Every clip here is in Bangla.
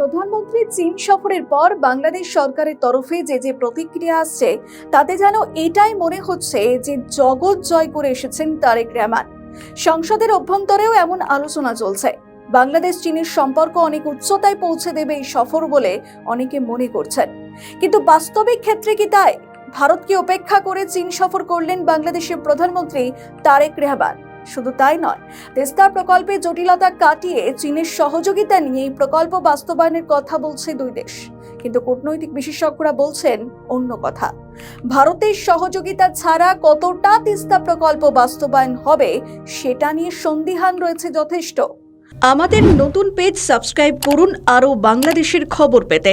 প্রধানমন্ত্রী চীন সফরের পর বাংলাদেশ সরকারের তরফে যে প্রতিক্রিয়া আসছে তাতে যেন এটাই মনে হচ্ছে যে জগৎ জয় করে এসেছেন তারেক রহমান। সংসদের অভ্যন্তরেও এমন আলোচনা চলছে। বাংলাদেশ চীনের সম্পর্ক অনেক উচ্চতায় পৌঁছে দেবে এই সফর বলে অনেকে মনে করছেন, কিন্তু বাস্তবিক ক্ষেত্রে কি তাই? ভারতকে উপেক্ষা করে চীন সফর করলেন বাংলাদেশের প্রধানমন্ত্রী তারেক রহমান। শুধু তাই নয়, তিস্তা প্রকল্পে জটিলতা কাটিয়ে চীনের সহযোগিতা নিয়ে এই প্রকল্প বাস্তবায়নের কথা বলছে দুই দেশ, কিন্তু কূটনৈতিক বিশেষজ্ঞরা বলছেন অন্য কথা। ভারতের সহযোগিতা ছাড়া কতটা তিস্তা প্রকল্প বাস্তবায়ন হবে সেটা নিয়ে সন্দিহান রয়েছে যথেষ্ট। আমাদের নতুন পেজ সাবস্ক্রাইব করুন আরও বাংলাদেশের খবর পেতে।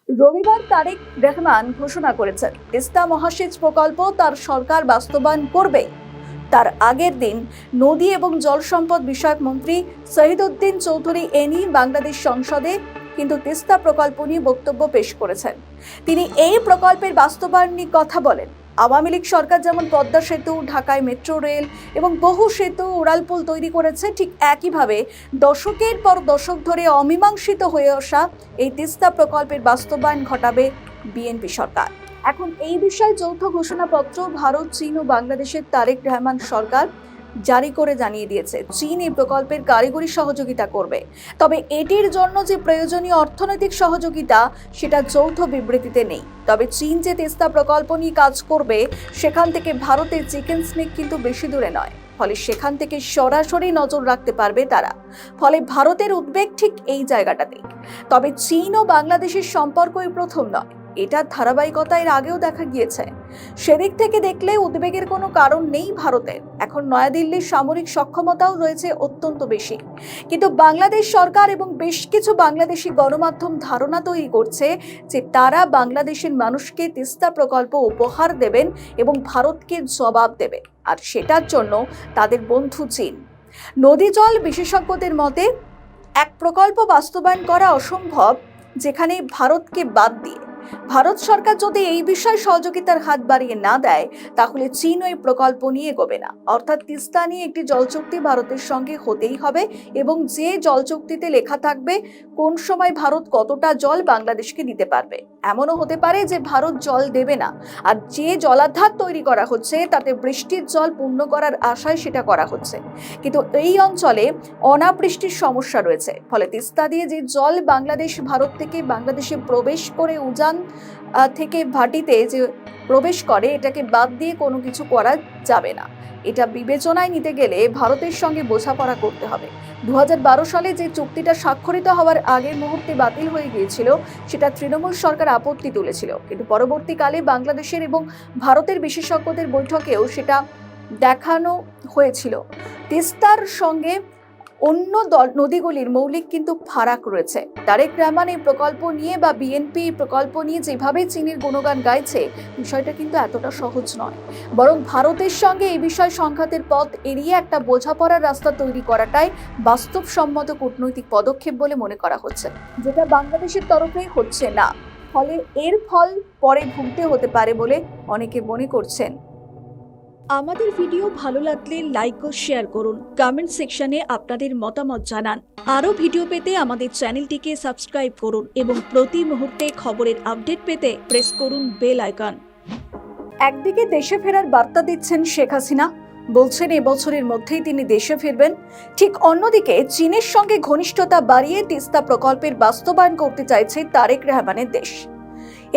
রবিবার তারেক রহমান ঘোষণা করেছেন তিস্তা মহাসেচ প্রকল্প তার সরকার বাস্তবায়ন করবে। তার আগের দিন নদী এবং জল সম্পদ বিষয়ক মন্ত্রী শহীদউদ্দিন চৌধুরী এনি বাংলাদেশ সংসদে কিন্তু তিস্তা প্রকল্প নিয়ে বক্তব্য পেশ করেছেন। তিনি এই প্রকল্পের বাস্তবায়ন নিয়ে কথা বলেন। আওয়ামী লীগ সরকার যেমন পদ্মা সেতু, ঢাকায় মেট্রো রেল এবং বহু সেতু, উড়ালপুল তৈরি করেছে, ঠিক একইভাবে দশকের পর দশক ধরে অমীমাংসিত হয়ে আসা এই তিস্তা প্রকল্পের বাস্তবায়ন ঘটাবে বিএনপি সরকার। এখন এই বিষয়ে যৌথ ঘোষণাপত্র ভারত, চীন ও বাংলাদেশের তারেক রহমান সরকার জারি করে জানিয়ে দিয়েছে চীন এই প্রকল্পের কারিগরি সহযোগিতা করবে, তবে এটির জন্য যে প্রয়োজনীয় অর্থনৈতিক সহযোগিতা সেটা যৌথ বিবৃতিতে নেই। তবে চীন যে তিস্তা প্রকল্প নিয়ে কাজ করবে সেখান থেকে ভারতের চিকেন স্নেক কিন্তু বেশি দূরে নয়, ফলে সেখান থেকে সরাসরি নজর রাখতে পারবে তারা। ফলে ভারতের উদ্বেগ ঠিক এই জায়গাটাতেই। তবে চীন ও বাংলাদেশের সম্পর্কই প্রথম নয়, এটা ধারাবাহিকতা এর আগেও দেখা গিয়েছে। সেদিক থেকে দেখলে উদ্বেগের কোনো কারণ নেই ভারতের। এখন নয়াদিল্লির সামরিক সক্ষমতাও রয়েছে অত্যন্ত বেশি, কিন্তু বাংলাদেশ সরকার এবং বেশ কিছু বাংলাদেশি গণমাধ্যম ধারণা তৈরি করছে যে তারা বাংলাদেশের মানুষকে তিস্তা প্রকল্প উপহার দেবেন এবং ভারতকে জবাব দেবে, আর সেটার জন্য তাদের বন্ধু চীন। নদী জল বিশেষজ্ঞদের মতে এক প্রকল্প বাস্তবায়ন করা অসম্ভব যেখানে ভারতকে বাদ দিয়ে। ভারত সরকার যদি এই বিষয়ে সহযোগিতার হাত বাড়িয়ে না দেয় তাহলে চীন ওই প্রকল্প নিয়ে এগোবে না। অর্থাৎ তিস্তা নিয়ে একটি জল চুক্তি ভারতের সঙ্গে হতেই হবে এবং যে জল চুক্তিতে লেখা থাকবে কোন সময় ভারত কতটা জল বাংলাদেশকে দিতে পারবে। এমনও হতে পারে যে ভারত জল দেবে না, আর যে জলাধার তৈরি করা হচ্ছে তাতে বৃষ্টির জল পূর্ণ করার আশায় সেটা করা হচ্ছে, কিন্তু এই অঞ্চলে অনাবৃষ্টির সমস্যা রয়েছে। ফলে তিস্তা দিয়ে যে জল বাংলাদেশ ভারত থেকে বাংলাদেশে প্রবেশ করে উজান থেকে ভাটিতে যে প্রবেশ করে এটাকে বাদ দিয়ে কোনো কিছু করা যাবে না। এটা বিবেচনায় নিতে গেলে ভারতের সঙ্গে বোঝাপড়া করতে হবে। 2012 সালে যে চুক্তিটা স্বাক্ষরিত হওয়ার আগের মুহূর্তে বাতিল হয়ে গিয়েছিল সেটা তৃণমূল সরকার আপত্তি তুলেছিল, কিন্তু পরবর্তীকালে বাংলাদেশের এবং ভারতের বিশেষজ্ঞদের বৈঠকেও সেটা দেখানো হয়েছিল। তিস্তার সঙ্গে অন্য নদীগুলির মৌলিক কিন্তু ফারাক রয়েছে। তারেক রহমান এই প্রকল্প নিয়ে বা বিএনপি প্রকল্প নিয়ে যেভাবে চীনের গুণগান গাইছে বিষয়টা কিন্তু এতটা সহজ নয়, বরং ভারতের সঙ্গে এই বিষয় সংঘাতের পথ এড়িয়ে একটা বোঝাপড়ার রাস্তা তৈরি করাটাই বাস্তবসম্মত কূটনৈতিক পদক্ষেপ বলে মনে করা হচ্ছে, যেটা বাংলাদেশের তরফে হচ্ছে না। ফলে এর ফল পরে ভুগতে হতে পারে বলে অনেকে মনে করছেন। আমাদের ভিডিও ভালো লাগলে লাইক ও শেয়ার করুন, কমেন্ট সেকশনে আপনাদের মতামত জানান। আরও ভিডিও পেতে আমাদের চ্যানেলটিকে সাবস্ক্রাইব করুন এবং প্রতি মুহূর্তে খবরের আপডেট পেতে প্রেস করুন বেল আইকন। একদিকে দেশে ফেরার বার্তা দিচ্ছেন শেখ হাসিনা, বলছেন এবছরের মধ্যেই তিনি দেশে ফিরবেন। ঠিক অন্যদিকে চীনের সঙ্গে ঘনিষ্ঠতা বাড়িয়ে তিস্তা প্রকল্পের বাস্তবায়ন করতে চাইছে তারেক রহমানের দেশ।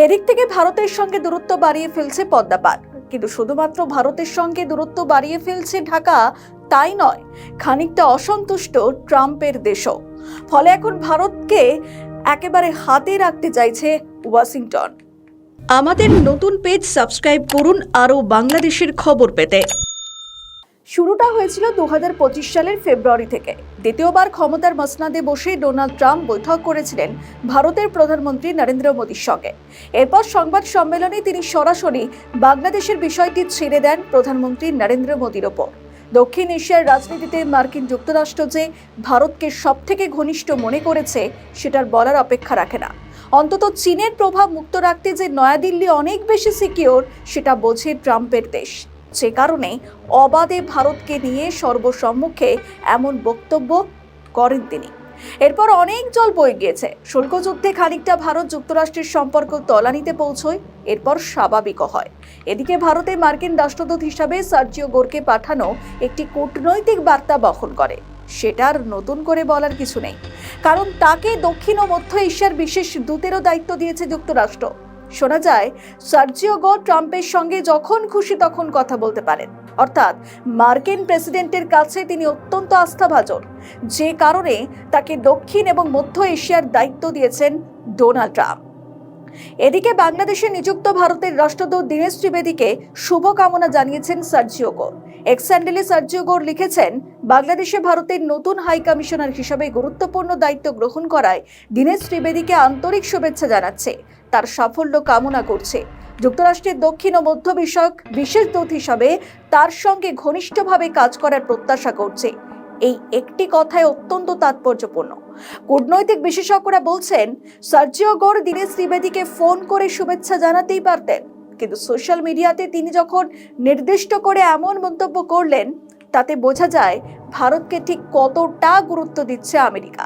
এদিক থেকে ভারতের সঙ্গে দূরত্ব বাড়িয়ে ফেলছে পদ্মা পার, কিন্তু শুধুমাত্র ভারতের সঙ্গে দূরত্ব বাড়িয়ে ফেলছে ঢাকা তাই নয়, খানিকটা অসন্তুষ্ট ট্রাম্পের দেশও। ফলে এখন ভারতকে একেবারে হাতে রাখতে চাইছে ওয়াশিংটন। আমাদের নতুন পেজ সাবস্ক্রাইব করুন আরও বাংলাদেশের খবর পেতে। শুরুটা হয়েছিল 2025 সালের ফেব্রুয়ারি থেকে। দ্বিতীয়বার ক্ষমতার মসনাদে বসে ডোনাল্ড ট্রাম্প বৈঠক করেছিলেন ভারতের প্রধানমন্ত্রী নরেন্দ্র মোদীর সঙ্গে। এরপর সংবাদ সম্মেলনে তিনি সরাসরি বাংলাদেশের বিষয়টি ছেড়ে দেন প্রধানমন্ত্রী নরেন্দ্র মোদীর ওপর। দক্ষিণ এশিয়ার রাজনীতিতে মার্কিন যুক্তরাষ্ট্র যে ভারতকে সবথেকে ঘনিষ্ঠ মনে করেছে সেটার বলার অপেক্ষা রাখে না। অন্তত চীনের প্রভাব মুক্ত রাখতে যে নয়াদিল্লি অনেক বেশি সিকিউর সেটা বোঝে ট্রাম্পের দেশ, যে কারণে অবাধে ভারতকে নিয়ে সর্বসম্মুখে এমন বক্তব্য করেন তিনি। এরপর অনেক জল বয়ে গিয়েছে, শুল্ক যুদ্ধে খানিকটা ভারত যুক্তরাষ্ট্রের সম্পর্ক তলানিতে পৌঁছয়, এরপর স্বাভাবিকও হয়। এদিকে ভারতে মার্কিন রাষ্ট্রদূত হিসাবে সার্জিও গোরকে পাঠানো একটি কূটনৈতিক বার্তা বহন করে, সেটার নতুন করে বলার কিছু নেই, কারণ তাকে দক্ষিণ ও মধ্য এশিয়ার বিশেষ দূতেরও দায়িত্ব দিয়েছে যুক্তরাষ্ট্র। শোনা যায় সার্জিও গোর ট্রাম্পের সঙ্গে যখন খুশি তখন কথা বলতে পারেন, অর্থাৎ মার্কিন প্রেসিডেন্টের কাছে তিনি অত্যন্ত আস্থাভাজন, যে কারণে তাকে দক্ষিণ এবং মধ্য এশিয়ার দায়িত্ব দিয়েছেন ডোনাল্ড ট্রাম্প। এদিকে বাংলাদেশে নিযুক্ত ভারতের রাষ্ট্রদূত দীনেশ ত্রিবেদীকে শুভকামনা জানিয়েছেন সার্জিও গোর। এক্স হ্যান্ডেলে সার্জিও গোর লিখেছেন, বাংলাদেশে ভারতের নতুন হাই কমিশনার হিসেবে গুরুত্বপূর্ণ দায়িত্ব গ্রহণ করায় দীনেশ ত্রিবেদীকে আন্তরিক শুভেচ্ছা জানাচ্ছে, তার সাফল্য কামনা করছে। যুক্তরাষ্ট্রের দক্ষিণ ও মধ্য বিষয়ক বিশেষ দূত হিসাবে তার সঙ্গে ঘনিষ্ঠভাবে কাজ করার প্রত্যাশা করছে। এই একটি কথায় অত্যন্ত তাৎপর্যপূর্ণ। কূটনৈতিক বিশেষজ্ঞরা বলছেন, সার্জিও গোর দীনেশ ত্রিবেদীকে ফোন করে শুভেচ্ছা জানাতেই পারতেন, কিন্তু সোশ্যাল মিডিয়াতে তিনি যখন নির্দিষ্ট করে এমন মন্তব্য করলেন, তাতে বোঝা যায় ভারতকে ঠিক কতটা গুরুত্ব দিচ্ছে আমেরিকা।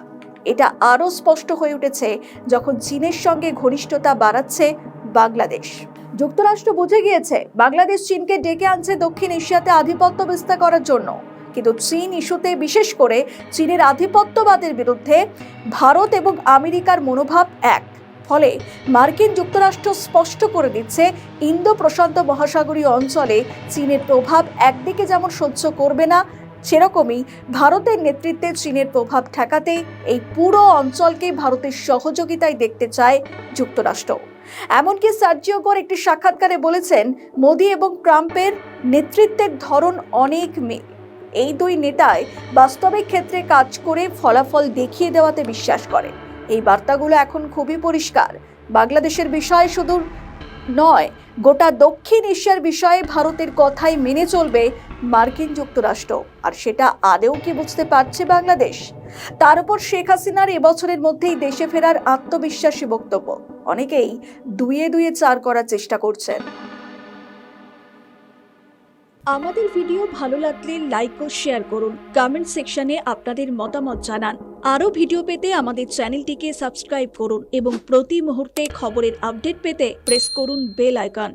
এটা আরও স্পষ্ট হয়ে উঠেছে যখন চীনের সঙ্গে ঘনিষ্ঠতা বাড়াচ্ছে বাংলাদেশ। যুক্তরাষ্ট্র বুঝে গিয়েছে বাংলাদেশ চীনকে ডেকে আনছে দক্ষিণ এশিয়াতে আধিপত্য বিস্তার করার জন্য, কিন্তু চীন ইস্যুতে, বিশেষ করে চীনের আধিপত্যবাদের বিরুদ্ধে ভারত এবং আমেরিকার মনোভাব এক। ফলে মার্কিন যুক্তরাষ্ট্র স্পষ্ট করে দিচ্ছে, ইন্দো প্রশান্ত মহাসাগরীয় অঞ্চলে চীনের প্রভাব একদিকে যেমন সহ্য করবে না, সেরকমই ভারতের নেতৃত্বে চীনের প্রভাব ঠেকাতে এই পুরো অঞ্চলকে ভারতের সহযোগিতায় দেখতে চায় যুক্তরাষ্ট্র। এমনকি সার্জিও গোর একটি সাক্ষাৎকারে বলেছেন, মোদি এবং ট্রাম্পের নেতৃত্বের ধরন অনেক মিল। এই দুই নেতাই বাস্তবিক ক্ষেত্রে কাজ করে ফলাফল দেখিয়ে দেওয়াতে বিশ্বাস করে। এই বার্তাগুলো এখন খুবই পরিষ্কার। বাংলাদেশের বিষয় শুধু নয়, গোটা দক্ষিণ এশিয়ার বিষয়ে ভারতের কথাই মেনে চলবে মার্কিন যুক্তরাষ্ট্র। আর সেটা আদেও কি বুঝতে পারছে বাংলাদেশ? তার উপর শেখ হাসিনার এবছরের মধ্যেই দেশে ফেরার আত্মবিশ্বাসী বক্তব্য অনেকেই দুয়ে দুয়ে চার করার চেষ্টা করছেন। আমাদের ভিডিও ভালো লাগলে লাইক ও শেয়ার করুন, কমেন্ট সেকশনে আপনাদের মতামত জানান। আরও ভিডিও পেতে আমাদের চ্যানেলটিকে সাবস্ক্রাইব করুন এবং প্রতি মুহূর্তে খবরের আপডেট পেতে প্রেস করুন বেল আইকন।